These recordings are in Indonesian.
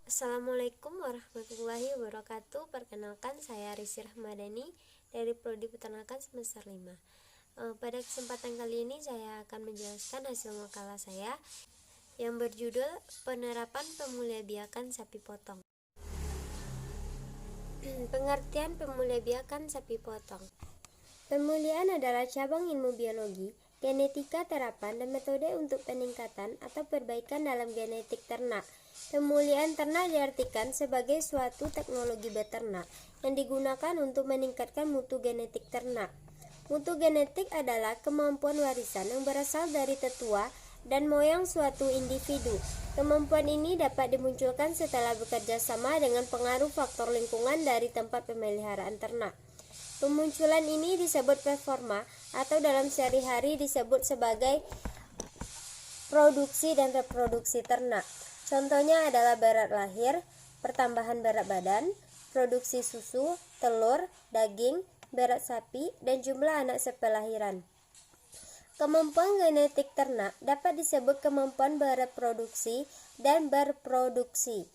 Assalamualaikum warahmatullahi wabarakatuh. Perkenalkan, saya Risi Rahmadani dari Prodi Peternakan semester 5. Pada kesempatan kali ini saya akan menjelaskan hasil makalah saya yang berjudul Penerapan Pemuliabiakan Sapi Potong. Pengertian pemuliabiakan sapi potong. Pemuliaan adalah cabang ilmu biologi, genetika, terapan, dan metode untuk peningkatan atau perbaikan dalam genetik ternak. Pemuliaan ternak diartikan sebagai suatu teknologi beternak yang digunakan untuk meningkatkan mutu genetik ternak. Mutu genetik adalah kemampuan warisan yang berasal dari tetua dan moyang suatu individu. Kemampuan ini dapat dimunculkan setelah bekerja sama dengan pengaruh faktor lingkungan dari tempat pemeliharaan ternak. Pemunculan ini disebut performa atau dalam sehari-hari disebut sebagai produksi dan reproduksi ternak. Contohnya adalah berat lahir, pertambahan berat badan, produksi susu, telur, daging, berat sapi, dan jumlah anak sepelahiran. Kemampuan genetik ternak dapat disebut kemampuan bereproduksi dan berproduksi.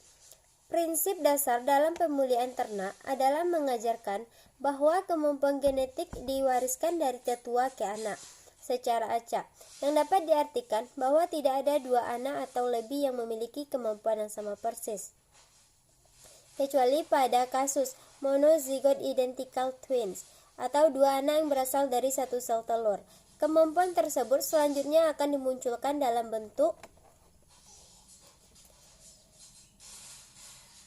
Prinsip dasar dalam pemuliaan ternak adalah mengajarkan bahwa kemampuan genetik diwariskan dari tetua ke anak secara acak, yang dapat diartikan bahwa tidak ada dua anak atau lebih yang memiliki kemampuan yang sama persis, kecuali pada kasus monozygote identical twins atau dua anak yang berasal dari satu sel telur. Kemampuan tersebut selanjutnya akan dimunculkan dalam bentuk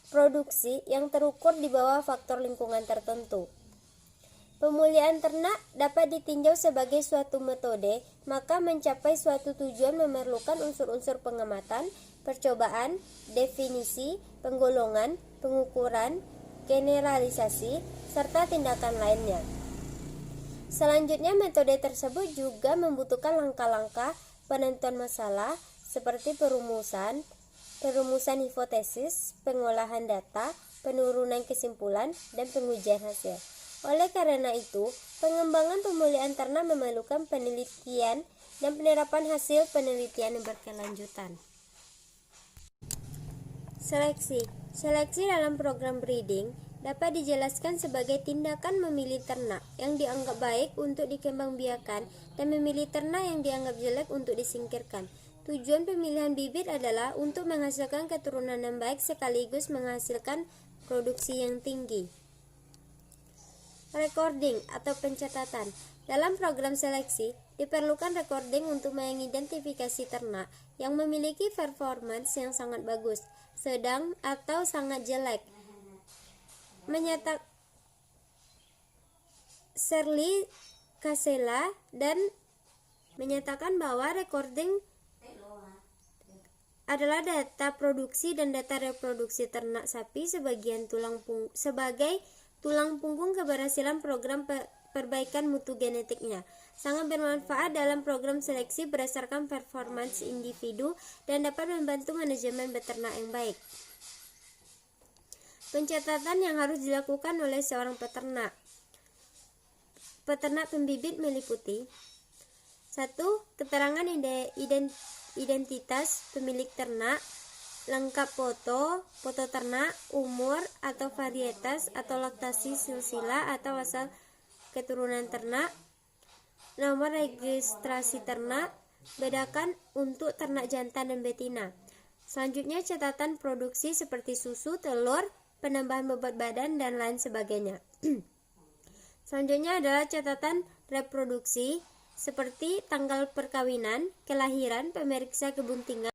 produksi yang terukur di bawah faktor lingkungan tertentu. Pemuliaan ternak dapat ditinjau sebagai suatu metode, maka mencapai suatu tujuan memerlukan unsur-unsur pengamatan, percobaan, definisi, penggolongan, pengukuran, generalisasi, serta tindakan lainnya. Selanjutnya, metode tersebut juga membutuhkan langkah-langkah penentuan masalah seperti perumusan hipotesis, pengolahan data, penurunan kesimpulan, dan pengujian hasil. Oleh karena itu, pengembangan pemuliaan ternak memerlukan penelitian dan penerapan hasil penelitian yang berkelanjutan. Seleksi dalam program breeding dapat dijelaskan sebagai tindakan memilih ternak yang dianggap baik untuk dikembangbiakan dan memilih ternak yang dianggap jelek untuk disingkirkan. Tujuan pemilihan bibit adalah untuk menghasilkan keturunan yang baik sekaligus menghasilkan produksi yang tinggi. Recording atau pencatatan. Dalam program seleksi, diperlukan recording untuk mengidentifikasi ternak yang memiliki performance yang sangat bagus, sedang, atau sangat jelek. Shirley Casella dan menyatakan bahwa recording adalah data produksi dan data reproduksi ternak sapi sebagai tulang punggung keberhasilan program perbaikan mutu genetiknya. Sangat bermanfaat dalam program seleksi berdasarkan performance individu dan dapat membantu manajemen beternak yang baik. Pencatatan yang harus dilakukan oleh seorang peternak. Peternak pembibit meliputi 1. Keterangan identitas pemilik ternak, lengkap foto ternak, umur atau varietas atau laktasi silsilah atau asal keturunan ternak, nomor registrasi ternak, bedakan untuk ternak jantan dan betina. Selanjutnya catatan produksi seperti susu, telur, penambahan bobot badan, dan lain sebagainya. Selanjutnya adalah catatan reproduksi seperti tanggal perkawinan, kelahiran, pemeriksa kebuntingan,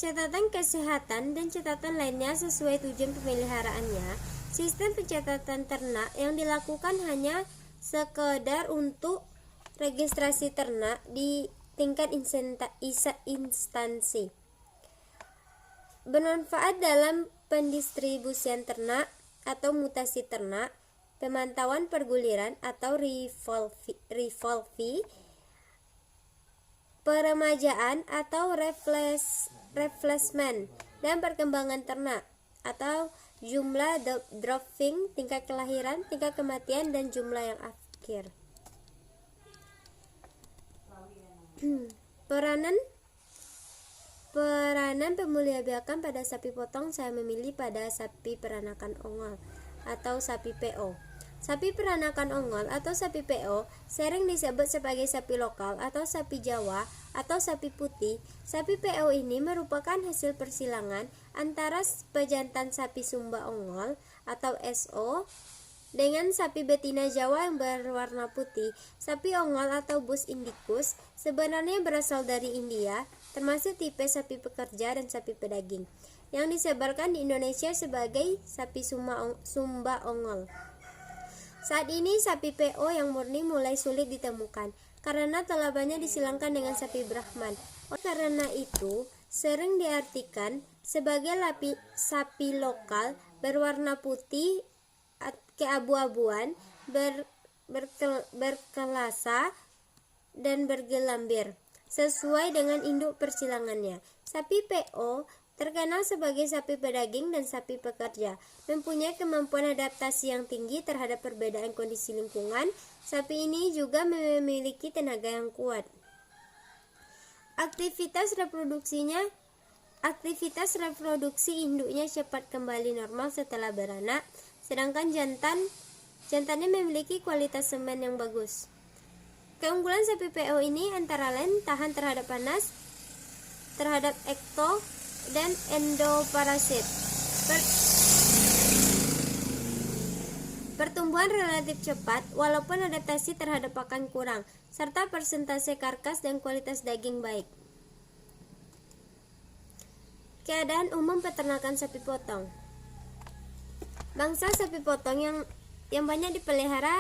catatan kesehatan, dan catatan lainnya sesuai tujuan pemeliharaannya. Sistem pencatatan ternak yang dilakukan hanya sekedar untuk registrasi ternak di tingkat instansi. Bermanfaat dalam pendistribusian ternak atau mutasi ternak, pemantauan perguliran atau revolvi, peremajaan atau replacement, dan perkembangan ternak atau jumlah dropping, tingkat kelahiran, tingkat kematian, dan jumlah yang akhir. Peranan Peranan pemeliharakan pada sapi potong saya memilih pada sapi peranakan ongol atau sapi PO. Sapi peranakan ongol atau sapi PO sering disebut sebagai sapi lokal atau sapi Jawa atau sapi putih. Sapi PO ini merupakan hasil persilangan antara pejantan sapi Sumba ongol atau SO dengan sapi betina Jawa yang berwarna putih. Sapi ongol atau Bus indicus sebenarnya berasal dari India, termasuk tipe sapi pekerja dan sapi pedaging, yang disebarkan di Indonesia sebagai sapi Sumba ongol. Saat ini sapi PO yang murni mulai sulit ditemukan karena telah banyak disilangkan dengan sapi Brahman. Karena itu, sering diartikan sebagai sapi lokal berwarna putih keabu-abuan, berkelasa dan bergelambir sesuai dengan induk persilangannya. Sapi PO terkenal sebagai sapi pedaging dan sapi pekerja, mempunyai kemampuan adaptasi yang tinggi terhadap perbedaan kondisi lingkungan. Sapi ini juga memiliki tenaga yang kuat. Aktivitas reproduksi induknya cepat kembali normal setelah beranak, sedangkan jantannya memiliki kualitas semen yang bagus. Keunggulan sapi PO ini antara lain tahan terhadap panas, terhadap ekto dan endoparasit. Pertumbuhan relatif cepat walaupun adaptasi terhadap pakan kurang, serta persentase karkas dan kualitas daging baik. Keadaan umum peternakan sapi potong. Bangsa sapi potong yang banyak dipelihara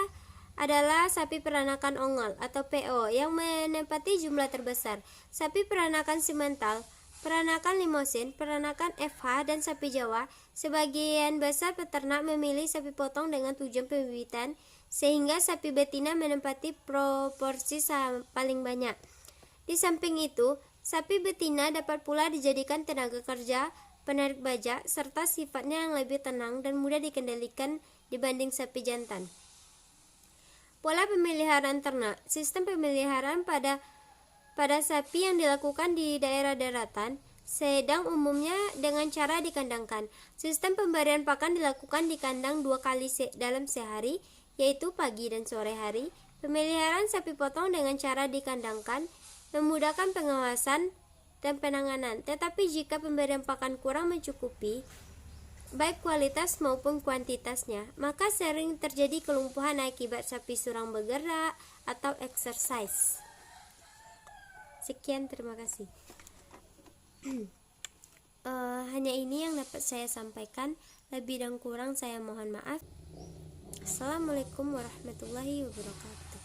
adalah sapi peranakan ongol atau PO yang menempati jumlah terbesar. Sapi peranakan simental, peranakan limosin, peranakan FH, dan sapi Jawa. Sebagian besar peternak memilih sapi potong dengan tujuan pembibitan, sehingga sapi betina menempati proporsi paling banyak. Di samping itu, sapi betina dapat pula dijadikan tenaga kerja, penarik bajak, serta sifatnya yang lebih tenang dan mudah dikendalikan dibanding sapi jantan. Pola pemeliharaan ternak. Sistem pemeliharaan pada sapi yang dilakukan di daerah daratan sedang umumnya dengan cara dikandangkan. Sistem pemberian pakan dilakukan di kandang 2 kali dalam sehari, yaitu pagi dan sore hari. Pemeliharaan sapi potong dengan cara dikandangkan memudahkan pengawasan dan penanganan, tetapi jika pemberian pakan kurang mencukupi, baik kualitas maupun kuantitasnya, maka sering terjadi kelumpuhan akibat sapi surang bergerak atau exercise. Sekian, terima kasih. Hanya ini yang dapat saya sampaikan. Lebih dan kurang saya mohon maaf. Assalamualaikum warahmatullahi wabarakatuh.